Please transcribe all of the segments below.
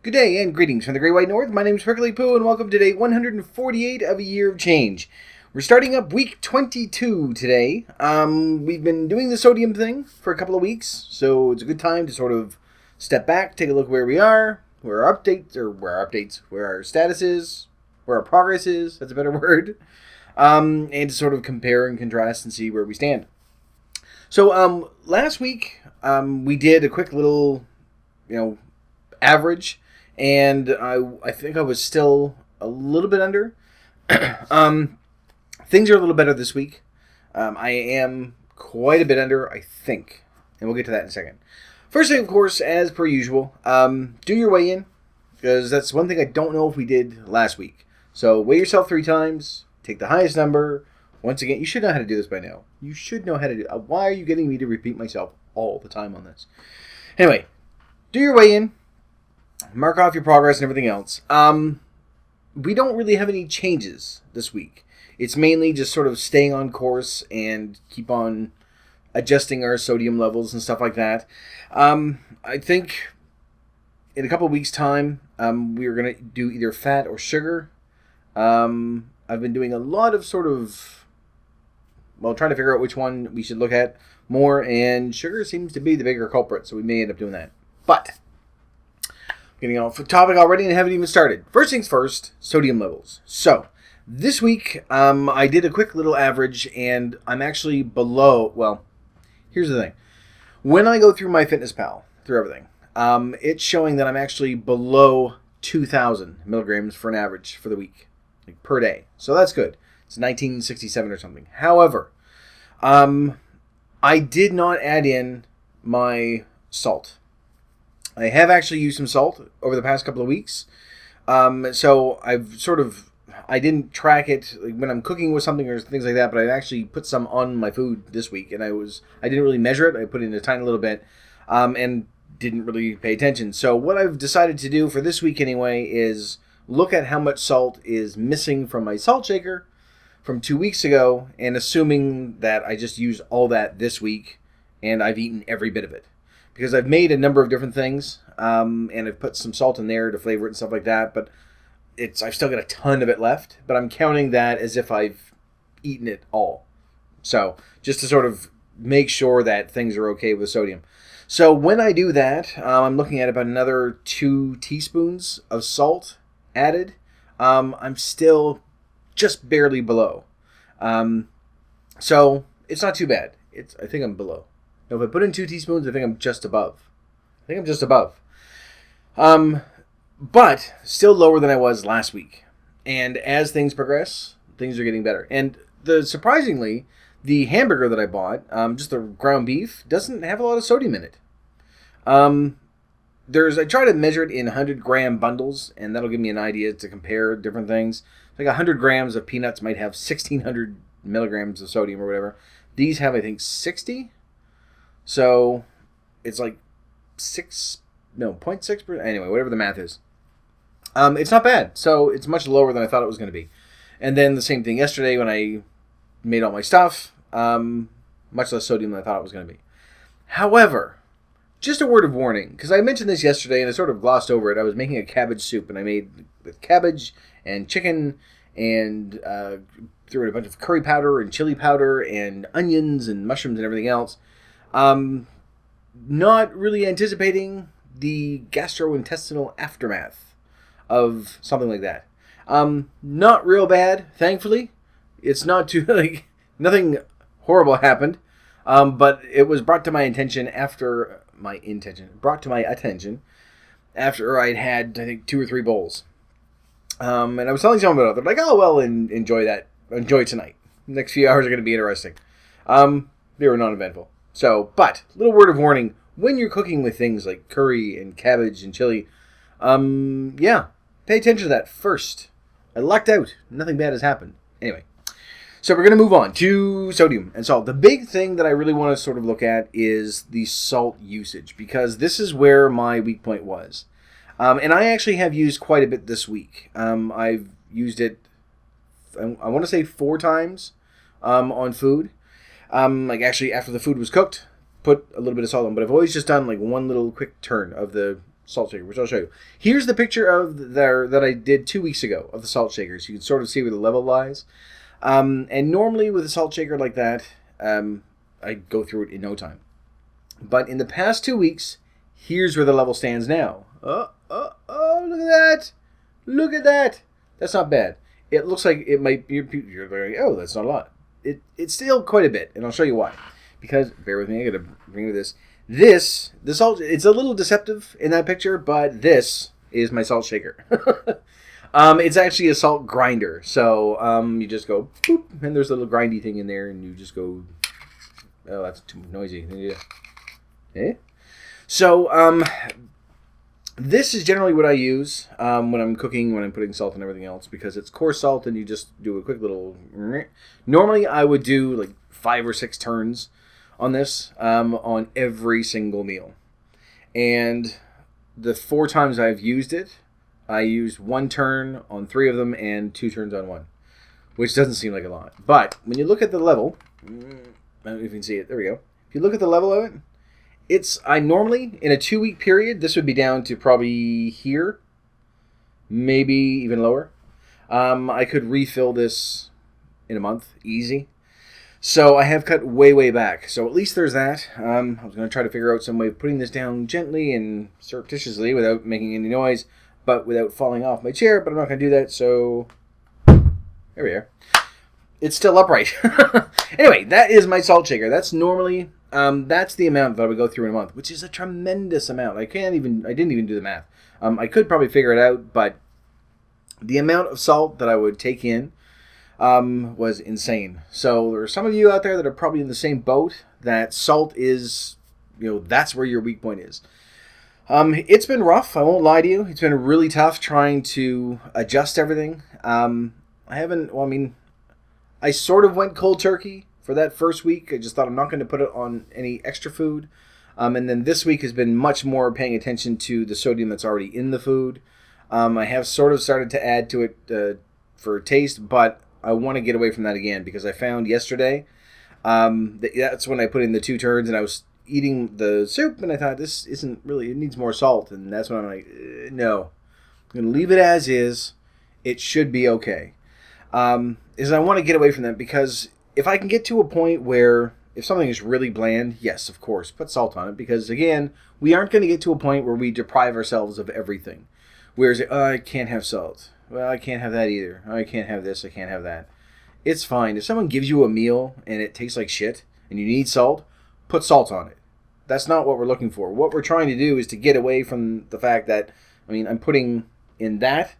Good day and greetings from the Great White North. My name is Prickly Poo and welcome to day 148 of a year of change. We're starting up week 22 today. We've been doing the sodium thing for a couple of weeks, so it's a good time to sort of step back, take a look where we are, where our status is, where our progress is, that's a better word, and to sort of compare and contrast and see where we stand. So last week we did a quick little, average, and I think I was still a little bit under. Things are a little better this week. I am quite a bit under, I think, and we'll get to that in a second. First thing, of course, as per usual, do your weigh-in, because that's one thing I don't know if we did last week. So weigh yourself 3 times, take the highest number. Once again, you should know how to do this by now. You should know how to do it. Why are you getting me to repeat myself all the time on this? Anyway, do your weigh-in, mark off your progress and everything else. We don't really have any changes this week. It's mainly just sort of staying on course and keep on adjusting our sodium levels and stuff like that. I think in a couple of weeks' time, we're going to do either fat or sugar. I've been doing a lot of trying to figure out which one we should look at more, and sugar seems to be the bigger culprit, so we may end up doing that. But getting off the topic already and haven't even started. First things first, sodium levels. So this week, I did a quick little average, and I'm actually below. Well, here's the thing. When I go through my FitnessPal, through everything, it's showing that I'm actually below 2,000 milligrams for an average for the week, like per day. So that's good. It's 1967 or something. However, I did not add in my salt. I have actually used some salt over the past couple of weeks. So I didn't track it when I'm cooking with something or things like that, but I actually put some on my food this week, and I didn't really measure it. I put in a tiny little bit, and didn't really pay attention. So what I've decided to do for this week anyway is look at how much salt is missing from my salt shaker from 2 weeks ago, and assuming that I just used all that this week, and I've eaten every bit of it. Because I've made a number of different things, and I've put some salt in there to flavor it and stuff like that, but I've still got a ton of it left, but I'm counting that as if I've eaten it all. So, just to sort of make sure that things are okay with sodium. So, when I do that, I'm looking at about another 2 teaspoons of salt added. I'm still just barely below. So, it's not too bad. I think I'm below. Now, if I put in 2 teaspoons, I think I'm just above. But still lower than I was last week. And as things progress, things are getting better. And surprisingly, the hamburger that I bought, just the ground beef, doesn't have a lot of sodium in it. I try to measure it in 100-gram bundles, and that'll give me an idea to compare different things. Like 100 grams of peanuts might have 1,600 milligrams of sodium or whatever. These have, I think, 60. So it's like 0.6%. Anyway, whatever the math is. It's not bad. So it's much lower than I thought it was going to be. And then the same thing yesterday when I made all my stuff. Much less sodium than I thought it was going to be. However, just a word of warning, because I mentioned this yesterday and I sort of glossed over it. I was making a cabbage soup, and I made with cabbage and chicken and threw in a bunch of curry powder and chili powder and onions and mushrooms and everything else. Not really anticipating the gastrointestinal aftermath of something like that. Not real bad, thankfully. It's not too, nothing horrible happened. But it was brought to my attention after I'd had, I think, 2 or 3 bowls. And I was telling someone about it. They're like, oh, well, enjoy that. Enjoy tonight. The next few hours are going to be interesting. They were non-eventful. So, but, little word of warning, when you're cooking with things like curry and cabbage and chili, pay attention to that first. I lucked out. Nothing bad has happened. Anyway, so we're going to move on to sodium and salt. The big thing that I really want to sort of look at is the salt usage, because this is where my weak point was. And I actually have used quite a bit this week. I've used it, I want to say 4 times on food. Actually, after the food was cooked, put a little bit of salt on, but I've always just done like one little quick turn of the salt shaker, which I'll show you. Here's the picture of there that I did 2 weeks ago of the salt shakers. You can sort of see where the level lies. And normally with a salt shaker like that, I go through it in no time. But in the past 2 weeks, here's where the level stands now. Oh, look at that. Look at that. That's not bad. It looks like it might be, you're like, oh, that's not a lot. It's still quite a bit, and I'll show you why. Because, bear with me, I gotta bring you this. The salt, it's a little deceptive in that picture, but this is my salt shaker. It's actually a salt grinder. So, you just go, boop, and there's a little grindy thing in there, and you just go, oh, that's too noisy. Yeah. So, this is generally what I use when I'm cooking, when I'm putting salt and everything else, because it's coarse salt, and you just do a quick little... Normally, I would do like 5 or 6 turns on this on every single meal. And the 4 times I've used it, I used 1 turn on 3 of them and 2 turns on 1, which doesn't seem like a lot. But when you look at the level, I don't know if you can see it. There we go. If you look at the level of it, I normally, in a 2-week period, this would be down to probably here, maybe even lower. I could refill this in a month, easy. So I have cut way, way back. So at least there's that. I was going to try to figure out some way of putting this down gently and surreptitiously without making any noise, but without falling off my chair, but I'm not going to do that, so there we are. It's still upright. Anyway, that is my salt shaker. That's normally, that's the amount that I would go through in a month, which is a tremendous amount. I didn't even do the math. I could probably figure it out, but the amount of salt that I would take in was insane. So there are some of you out there that are probably in the same boat, that salt is, that's where your weak point is. It's been rough, I won't lie to you. It's been really tough trying to adjust everything. I sort of went cold turkey for that first week. I just thought I'm not going to put it on any extra food. And then this week has been much more paying attention to the sodium that's already in the food. I have sort of started to add to it for taste, but I want to get away from that again because I found yesterday, that's when I put in the 2 turns and I was eating the soup and I thought this isn't really, it needs more salt. And that's when I'm like, no, I'm going to leave it as is. It should be okay. Is I want to get away from that because if I can get to a point where if something is really bland, yes, of course, put salt on it because, again, we aren't going to get to a point where we deprive ourselves of everything. Whereas, I can't have salt. Well, I can't have that either. I can't have this. I can't have that. It's fine. If someone gives you a meal and it tastes like shit and you need salt, put salt on it. That's not what we're looking for. What we're trying to do is to get away from the fact that, I'm putting in that,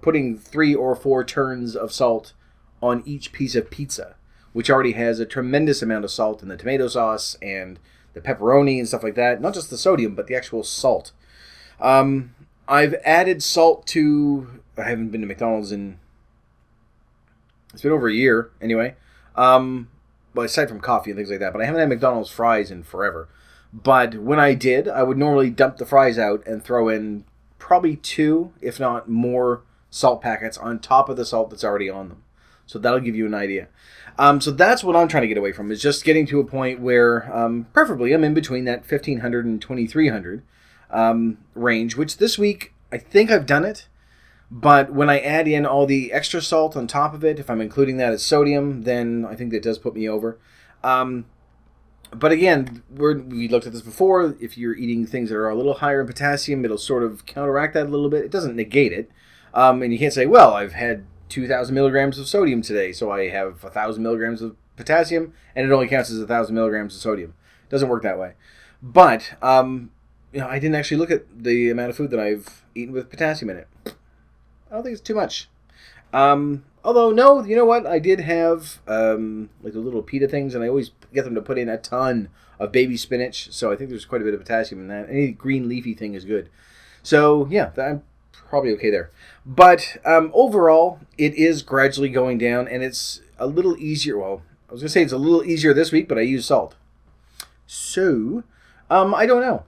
putting 3 or 4 turns of salt on each piece of pizza, which already has a tremendous amount of salt in the tomato sauce and the pepperoni and stuff like that. Not just the sodium, but the actual salt. I've added salt to... I haven't been to McDonald's in... It's been over a year, anyway. Well, aside from coffee and things like that. But I haven't had McDonald's fries in forever. But when I did, I would normally dump the fries out and throw in probably 2, if not more, salt packets on top of the salt that's already on them. So that'll give you an idea. So that's what I'm trying to get away from, is just getting to a point where, preferably, I'm in between that 1,500 and 2,300 range, which this week, I think I've done it. But when I add in all the extra salt on top of it, if I'm including that as sodium, then I think that does put me over. But again, we looked at this before. If you're eating things that are a little higher in potassium, it'll sort of counteract that a little bit. It doesn't negate it. And you can't say, well, I've had 2,000 milligrams of sodium today, so I have 1,000 milligrams of potassium, and it only counts as 1,000 milligrams of sodium. It doesn't work that way. But, I didn't actually look at the amount of food that I've eaten with potassium in it. I don't think it's too much. Although, no, you know what? I did have, like the little pita things, and I always get them to put in a ton of baby spinach, so I think there's quite a bit of potassium in that. Any green leafy thing is good. So, yeah, I'm probably okay there. But, overall, it is gradually going down, and it's a little easier. Well, I was going to say it's a little easier this week, but I use salt. So, I don't know.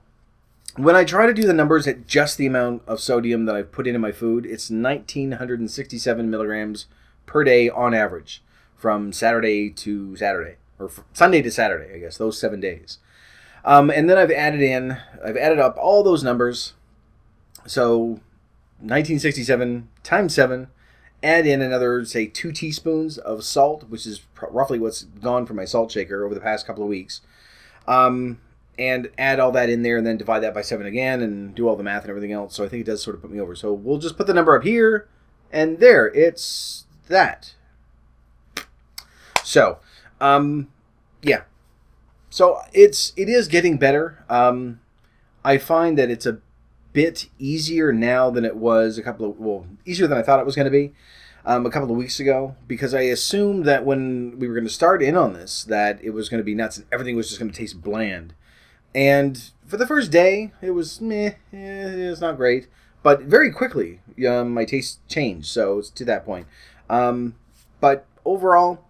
When I try to do the numbers at just the amount of sodium that I've put into my food, it's 1,967 milligrams per day on average from Saturday to Saturday, or Sunday to Saturday, I guess, those 7 days. And then I've added up all those numbers. So 1967 times 7, add in another, say, 2 teaspoons of salt, which is roughly what's gone from my salt shaker over the past couple of weeks. And add all that in there and then divide that by 7 again and do all the math and everything else. So I think it does sort of put me over. So we'll just put the number up here and there. It's that. So, yeah. So it is getting better. I find that it's a bit easier now than it was easier than I thought it was going to be a couple of weeks ago, because I assumed that when we were going to start in on this that it was going to be nuts and everything was just going to taste bland. And for the first day, it was meh, it's not great. But very quickly, my taste changed, so it's to that point. But overall,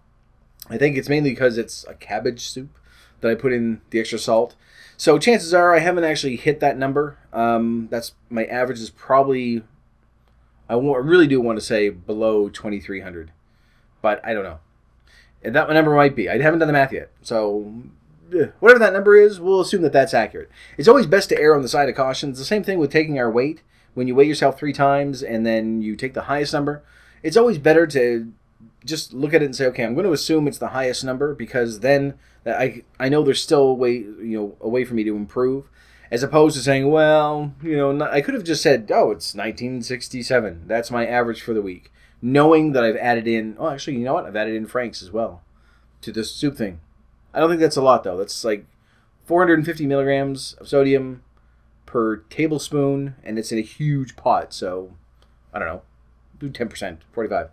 I think it's mainly because it's a cabbage soup that I put in the extra salt. So chances are I haven't actually hit that number. That's my average is probably, I really do want to say below 2,300. But I don't know. And that number might be. I haven't done the math yet. So whatever that number is, we'll assume that that's accurate. It's always best to err on the side of caution. It's the same thing with taking our weight. When you weigh yourself 3 times and then you take the highest number, it's always better to just look at it and say, okay, I'm going to assume it's the highest number, because then I know there's still a way for me to improve, as opposed to saying, well, I could have just said, oh, it's 1967. That's my average for the week, knowing that I've added in. Oh, actually, you know what? I've added in Frank's as well to this soup thing. I don't think that's a lot, though. That's like 450 milligrams of sodium per tablespoon, and it's in a huge pot. So, I don't know, do 10%, 45.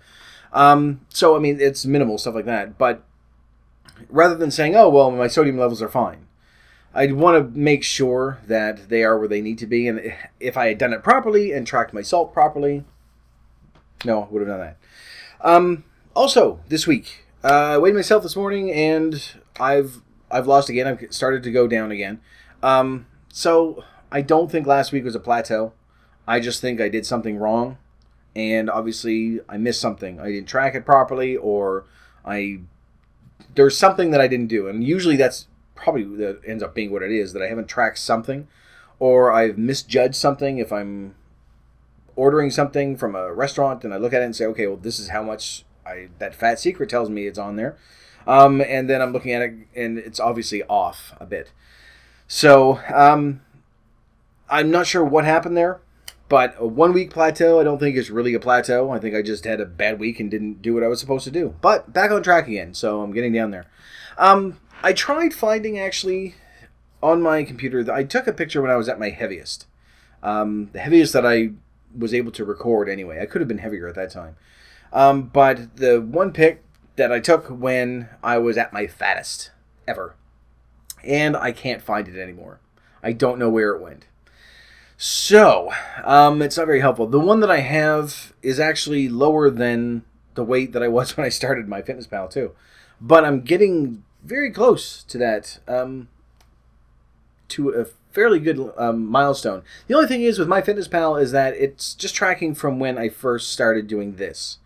So, I mean, it's minimal, stuff like that. But rather than saying, oh, well, my sodium levels are fine, I'd want to make sure that they are where they need to be. And if I had done it properly and tracked my salt properly, no, I would have done that. Also, this week, I weighed myself this morning, and I've lost again. I've started to go down again. So I don't think last week was a plateau. I just think I did something wrong. And obviously, I missed something. I didn't track it properly, or there's something that I didn't do. And usually that's probably that ends up being what it is, that I haven't tracked something, or I've misjudged something. If I'm ordering something from a restaurant and I look at it and say, okay, well, this is how much that Fat Secret tells me it's on there. And then I'm looking at it and it's obviously off a bit. So I'm not sure what happened there. But a 1 week plateau, I don't think is really a plateau. I think I just had a bad week and didn't do what I was supposed to do. But back on track again, so I'm getting down there. I tried finding, actually, on my computer, I took a picture when I was at my heaviest. The heaviest that I was able to record anyway. I could have been heavier at that time. But the one pic that I took when I was at my fattest ever. And I can't find it anymore. I don't know where it went. So, it's not very helpful. The one that I have is actually lower than the weight that I was when I started my FitnessPal too. But I'm getting very close to that, to a fairly good milestone. The only thing is with my FitnessPal is that it's just tracking from when I first started doing this,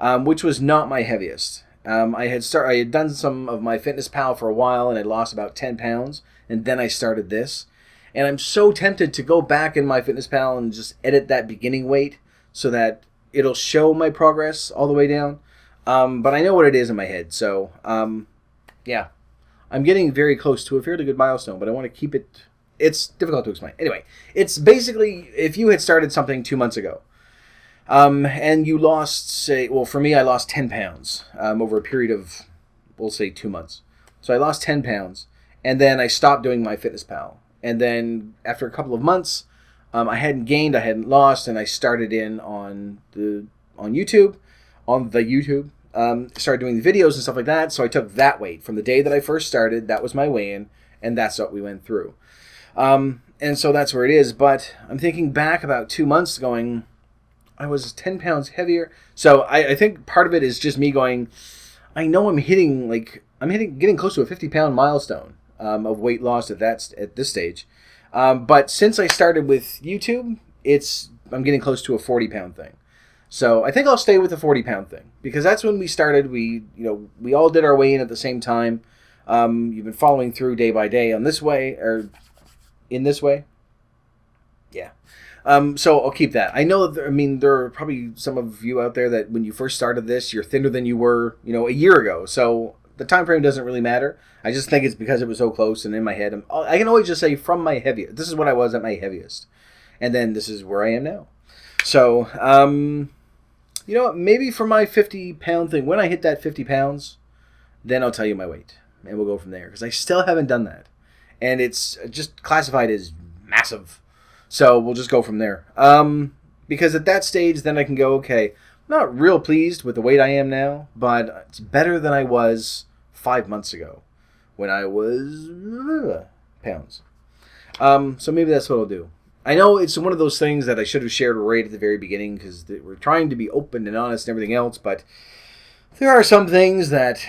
which was not my heaviest. I had done some of my FitnessPal for a while and I lost about 10 pounds, and then I started this. And I'm so tempted to go back in my FitnessPal and just edit that beginning weight so that it'll show my progress all the way down. But I know what it is in my head. So, yeah. I'm getting very close to a fairly good milestone, but I want to keep it. It's difficult to explain. Anyway, it's basically if you had started something 2 months ago, and you lost, for me, I lost 10 pounds over a period of, we'll say, 2 months. So I lost 10 pounds, and then I stopped doing my FitnessPal. And then after a couple of months, I hadn't gained, I hadn't lost, and I started in on YouTube, started doing the videos and stuff like that. So I took that weight from the day that I first started. That was my weigh-in, and that's what we went through. And so that's where it is. But I'm thinking back about 2 months going, I was 10 pounds heavier. So I think part of it is just me going, I know I'm getting close to a 50-pound milestone. Of weight loss at this stage. But since I started with YouTube, I'm getting close to a 40-pound thing. So I think I'll stay with the 40-pound thing, because that's when we started. We all did our weigh-in at the same time. You've been following through day by day on this way, or in this way. Yeah. So I'll keep that. I know that, there are probably some of you out there that when you first started this, you're thinner than you were, a year ago. So the time frame doesn't really matter. I just think it's because it was so close and in my head. I can always just say from my heaviest. This is what I was at my heaviest. And then this is where I am now. So, you know what? Maybe for my 50-pound thing, when I hit that 50 pounds, then I'll tell you my weight. And we'll go from there. Because I still haven't done that. And it's just classified as massive. So we'll just go from there. Because at that stage, then I can go, okay, I'm not real pleased with the weight I am now, but it's better than I was 5 months ago when I was pounds. So maybe that's what I'll do. I know it's one of those things that I should have shared right at the very beginning because we're trying to be open and honest and everything else, but there are some things that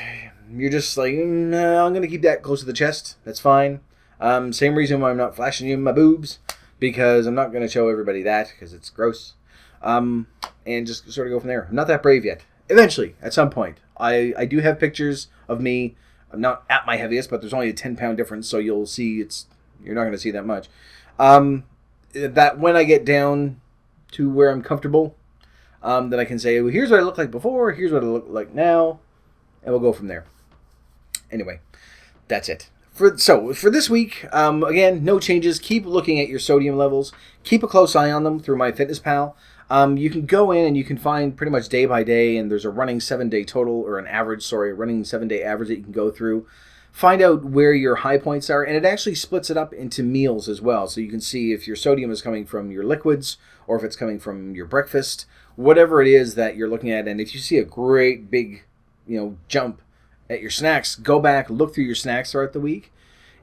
you're just like, no, I'm going to keep that close to the chest. That's fine. Same reason why I'm not flashing you my boobs, because I'm not going to show everybody that because it's gross. And just sort of go from there. I'm not that brave yet. Eventually, at some point. I do have pictures of me. I'm not at my heaviest, but there's only a 10-pound difference, so you'll see you're not going to see that much. That when I get down to where I'm comfortable, then I can say, well, here's what I looked like before, here's what I look like now, and we'll go from there. Anyway, that's it. For this week, again, no changes. Keep looking at your sodium levels. Keep a close eye on them through MyFitnessPal. You can go in and you can find pretty much day by day, and there's a running 7-day total, or running 7-day average that you can go through. Find out where your high points are, and it actually splits it up into meals as well. So you can see if your sodium is coming from your liquids or if it's coming from your breakfast, whatever it is that you're looking at. And if you see a great big, jump at your snacks, go back, look through your snacks throughout the week,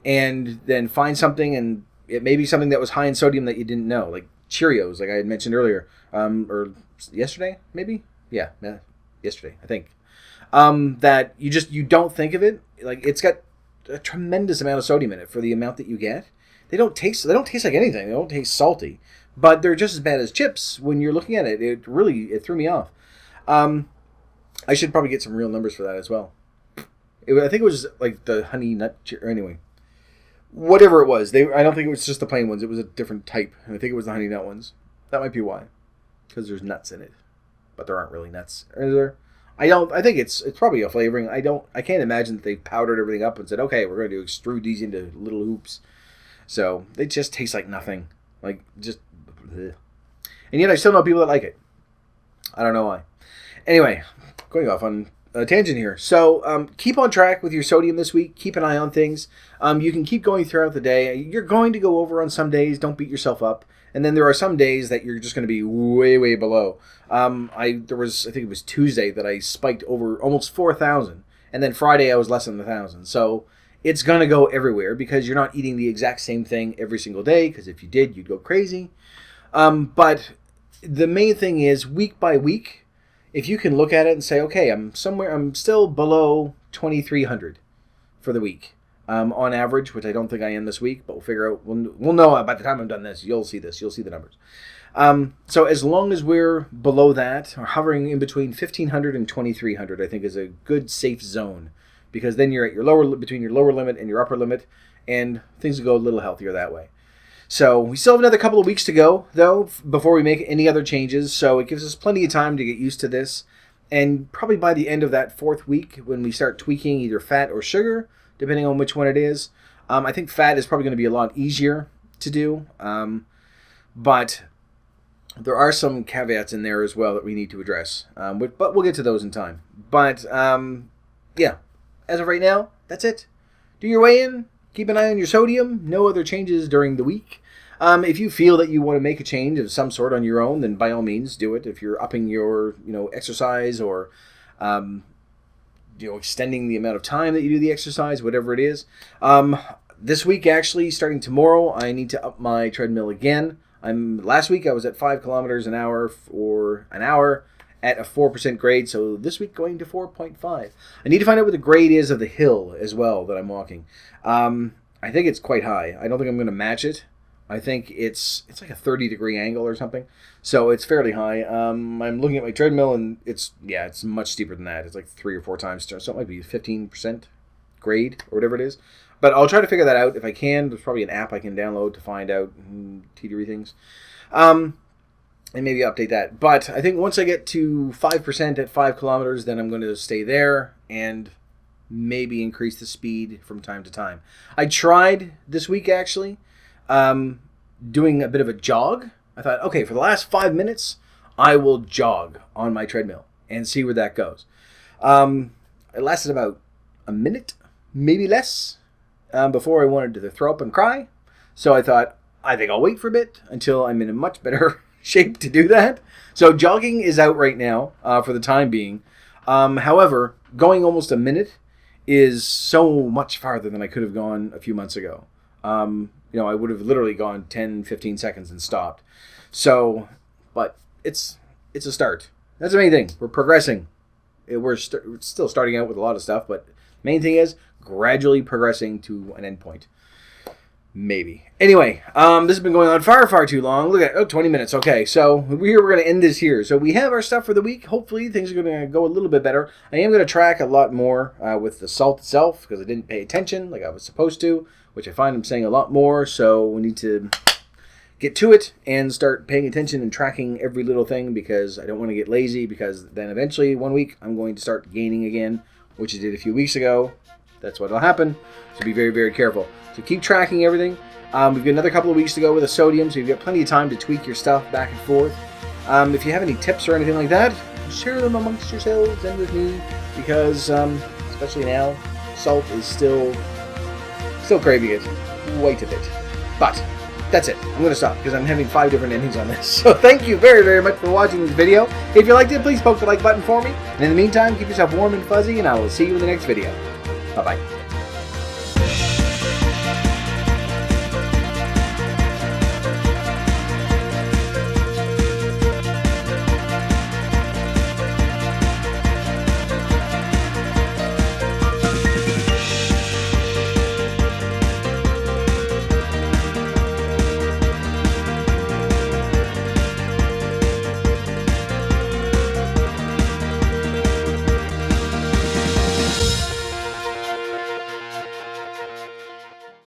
and then find something, and it may be something that was high in sodium that you didn't know, like Cheerios, like I had mentioned earlier, or yesterday, maybe? Yeah, yesterday, I think. That you don't think of it. Like, it's got a tremendous amount of sodium in it for the amount that you get. They don't taste like anything. They don't taste salty, but they're just as bad as chips when you're looking at it. It threw me off. I should probably get some real numbers for that as well. I think it was like the honey nut, or anyway, whatever it was. I don't think it was just the plain ones. It was a different type, and I think it was the honey nut ones. That might be why, because there's nuts in it, but there aren't really nuts. Are there? I think it's probably a flavoring. I can't imagine that they powdered everything up and said, okay, we're going to extrude these into little hoops. So they just taste like nothing. Like, just bleh. And yet I still know people that like it. I don't know why. Anyway, going off on a tangent here. So keep on track with your sodium this week. Keep an eye on things. You can keep going throughout the day. You're going to go over on some days. Don't beat yourself up. And then there are some days that you're just going to be way, way below. I think it was Tuesday that I spiked over almost 4,000. And then Friday I was less than 1,000. So it's going to go everywhere because you're not eating the exact same thing every single day. Because if you did, you'd go crazy. But the main thing is week by week, if you can look at it and say, okay, I'm still below 2,300 for the week. On average, which I don't think I am this week, but we'll figure out. We'll know by the time I'm done this. You'll see this. You'll see the numbers. So as long as we're below that, or hovering in between 1,500 and 2,300, I think is a good safe zone, because then you're at between your lower limit and your upper limit, and things will go a little healthier that way. So we still have another couple of weeks to go, though, before we make any other changes. So it gives us plenty of time to get used to this, and probably by the end of that 4th week, when we start tweaking either fat or sugar, depending on which one it is. I think fat is probably going to be a lot easier to do. But there are some caveats in there as well that we need to address. But we'll get to those in time. But, yeah. As of right now, that's it. Do your weigh-in. Keep an eye on your sodium. No other changes during the week. If you feel that you want to make a change of some sort on your own, then by all means do it. If you're upping your exercise or extending the amount of time that you do the exercise, whatever it is. This week, actually, starting tomorrow, I need to up my treadmill again. Last week I was at 5 kilometers an hour for an hour at a 4% grade, so this week going to 4.5. I need to find out what the grade is of the hill as well that I'm walking. I think it's quite high. I don't think I'm going to match it. I think it's like a 30-degree angle or something, so it's fairly high. I'm looking at my treadmill, and it's much steeper than that. It's like 3 or 4 times, so it might be 15% grade or whatever it is. But I'll try to figure that out if I can. There's probably an app I can download to find out TDR things. And maybe update that. But I think once I get to 5% at 5 kilometers, then I'm going to stay there and maybe increase the speed from time to time. I tried this week, actually, doing a bit of a jog. I thought, okay, for the last 5 minutes, I will jog on my treadmill and see where that goes. It lasted about a minute, maybe less, before I wanted to throw up and cry. So I thought, I think I'll wait for a bit until I'm in a much better shape to do that. So jogging is out right now for the time being. However, going almost a minute is so much farther than I could have gone a few months ago. I would have literally gone 10, 15 seconds and stopped. So, but it's a start. That's the main thing. We're progressing. We're still starting out with a lot of stuff, but the main thing is gradually progressing to an end point. Maybe. Anyway, this has been going on far too long. Look at 20 minutes. Okay, so we're going to end this here. So we have our stuff for the week. Hopefully things are going to go a little bit better. I am going to track a lot more with the salt itself because I didn't pay attention like I was supposed to, which I find I'm saying a lot more. So we need to get to it and start paying attention and tracking every little thing because I don't want to get lazy because then eventually one week I'm going to start gaining again, which I did a few weeks ago. That's what will happen. So be very careful. So keep tracking everything. We've got another couple of weeks to go with the sodium, so you've got plenty of time to tweak your stuff back and forth. If you have any tips or anything like that, share them amongst yourselves and with me because, especially now, salt is still craving it quite a bit. But that's it. I'm going to stop because I'm having 5 different endings on this. So thank you very much for watching this video. If you liked it, please poke the like button for me. And in the meantime, keep yourself warm and fuzzy, and I will see you in the next video. Bye-bye.